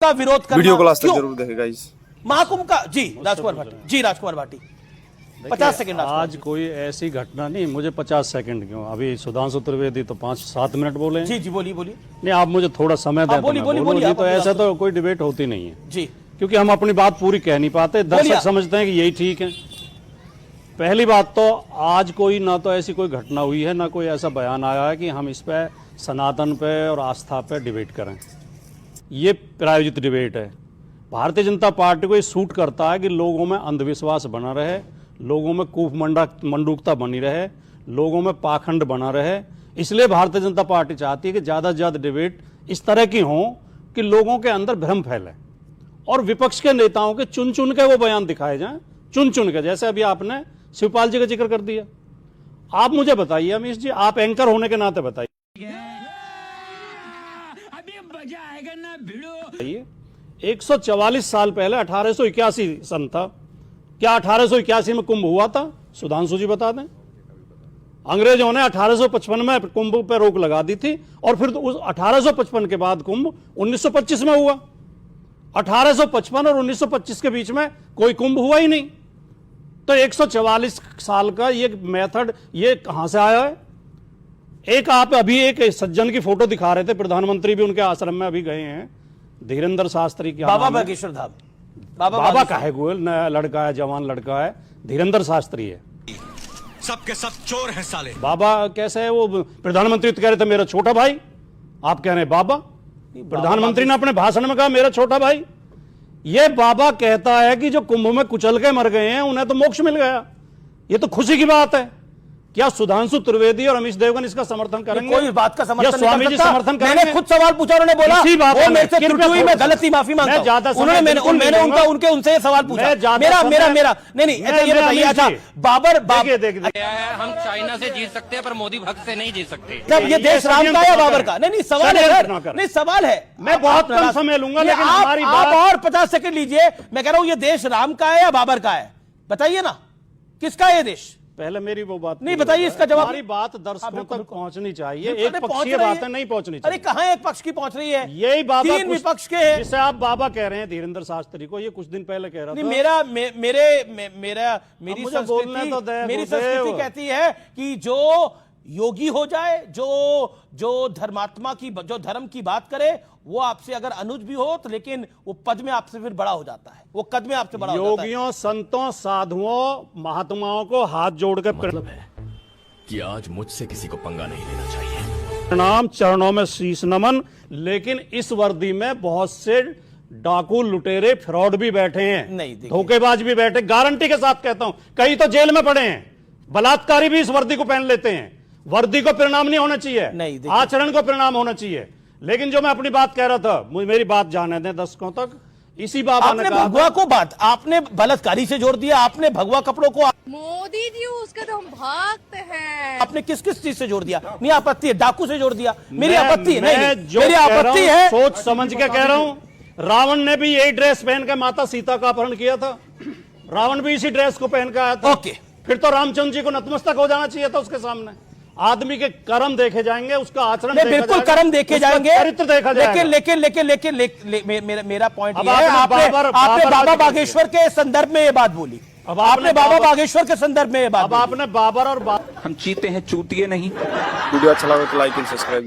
का विरोध करना, वीडियो को लास्ट तक जरूर देखेगा इस महाकुंभ का। जी राजकुमार भाटी, जी राजकुमार भाटी, 50 सेकंड। आज कोई ऐसी घटना नहीं, मुझे 50 सेकंड क्यों, अभी सुधांशु त्रिवेदी तो 5-7 मिनट बोले। जी जी बोलिए बोलिए। नहीं, आप मुझे थोड़ा समय दें। बोलिए तो ऐसा तो कोई डिबेट होती नहीं है जी, क्योंकि हम अपनी बात पूरी कह नहीं पाते, दर्शक समझते हैं कि यही ठीक है। पहली बात तो आज कोई ना तो ऐसी कोई घटना हुई है, ना कोई ऐसा बयान आया है कि हम इस पे सनातन पे और आस्था पे डिबेट करें। ये प्रायोजित डिबेट है। भारतीय जनता पार्टी को ये सूट करता है कि लोगों में अंधविश्वास बना रहे, लोगों में कूपमंडूकता बनी रहे, लोगों में पाखंड बना रहे। इसलिए भारतीय जनता पार्टी चाहती है कि ज़्यादा से ज़्यादा डिबेट इस तरह की हों कि लोगों के अंदर भ्रम फैले और विपक्ष के नेताओं के चुन चुन के वो बयान दिखाए जाएं, चुन चुन के। जैसे अभी आपने शिवपाल जी का जिक्र कर दिया। आप मुझे बताइए अमीश जी, आप एंकर होने के नाते बताइए, अभी मजा आएगा ना भिड़ो। 144 साल पहले 1881 सन था, क्या 1881 में कुंभ हुआ था? सुधांशु जी बता दें। अंग्रेजों ने 1855 में कुंभ पर रोक लगा दी थी और फिर उस 1855 के बाद कुंभ 1925 में हुआ। 1855 और 1925 के बीच में कोई कुंभ हुआ ही नहीं। तो 144 साल का ये मेथड ये कहां से आया है? एक आप अभी एक सज्जन की फोटो दिखा रहे थे, प्रधानमंत्री भी उनके आश्रम में अभी गए हैं, धीरेन्द्र शास्त्री की। बाबा बागेश्वर धाम। बाबा का है, गोयल नया लड़का है, जवान लड़का है, धीरेन्द्र शास्त्री है। सबके सब चोर हैं साले। बाबा कैसे है? वो प्रधानमंत्री तो कह रहे थे मेरा छोटा भाई, आप कह रहे हैं बाबा। प्रधानमंत्री ने अपने भाषण में कहा मेरा छोटा भाई। ये बाबा कहता है कि जो कुंभ में कुचल के मर गए हैं उन्हें तो मोक्ष मिल गया। ये तो खुशी की बात है। क्या सुधांशु त्रिवेदी और अमीश देवगन इसका समर्थन करेंगे? कोई बात का समर्थन नहीं स्वामी कर जी सकता। समर्थन करेंगे? मैंने खुद सवाल पूछा, उन्होंने बोला वो मेरे से त्रुटि हुई, मैं गलती माफी मांगता हूं। मैंने उनसे ये सवाल पूछा। मेरा नहीं ये बताइए। अच्छा बाबर हम चाइना से जीत सकते हैं पर मोदी भक्त से नहीं जीत सकते। जब ये देश राम का या बाबर का? नहीं सवाल है, नहीं सवाल है। मैं बहुत कम समय लूंगा, लेकिन हमारी आप और 50 सेकंड लीजिए। मैं कह रहा हूं ये देश राम का है या बाबर का है? बताइए ना, किसका है ये देश? पहले मेरी वो बात नहीं बताइए, इसका जवाब। हमारी बात दर्शकों तक पहुंचनी चाहिए, एक पक्षीय बातें नहीं पहुंचनी चाहिए। अरे कहां एक पक्ष की पहुंच रही है? यही बाबा तीन विपक्ष के हैं, जिसे आप बाबा कह रहे हैं धीरेन्द्र शास्त्री को। ये कुछ दिन पहले कह रहा था। मेरी संस्कृति कहती है कि जो योगी हो जाए, जो धर्मात्मा की, जो धर्म की बात करे, वो आपसे अगर अनुज भी हो तो लेकिन वो पद में आपसे फिर बड़ा हो जाता है, वो कद में आपसे बड़ा हो जाता है। योगियों, संतों, साधुओं, महात्माओं को हाथ जोड़कर मतलब है कि आज मुझसे किसी को पंगा नहीं लेना चाहिए। प्रणाम, चरणों में शीश नमन। लेकिन इस वर्दी में बहुत से डाकू, लुटेरे, फ्रॉड भी बैठे हैं, नहीं धोखेबाज भी बैठे। गारंटी के साथ कहता हूं, कई तो जेल में पड़े हैं। बलात्कारी भी इस वर्दी को पहन लेते हैं। वर्दी को परिणाम नहीं होना चाहिए, आचरण को परिणाम होना चाहिए। लेकिन जो मैं अपनी बात कह रहा था, मेरी बात जाने दें दर्शकों तक। इसी बाबा ने कहा, भगवा को बात आपने बलात्कारी से जोड़ दिया, आपने भगवा कपड़ों को, मोदी जी उसके तो हम भक्त हैं। आपने किस किस चीज से जोड़ दिया? नहीं आपत्ति है, डाकू से जोड़ दिया। मेरी आपत्ति है, नहीं मेरी आपत्ति है, सोच समझ के कह रहा हूं। रावण ने भी यही ड्रेस पहन के माता सीता का अपहरण किया था। रावण भी इसी ड्रेस को पहन के आया था। फिर तो रामचंद्र जी को नतमस्तक हो जाना चाहिए था उसके सामने। आदमी के कर्म देखे जाएंगे, उसका आचरण बिल्कुल कर्म देखे जाएंगे, चरित्र देखा जाएगा। लेकिन मेरा पॉइंट ये है, आपने बाबा बागेश्वर के संदर्भ में ये बात बोली। अब आपने बाबा बागेश्वर के संदर्भ में ये बात, अब आपने बाबर और हम चीते हैं, चूतिए नहीं। वीडियो अच्छा लगा तो लाइक एंड सब्सक्राइब।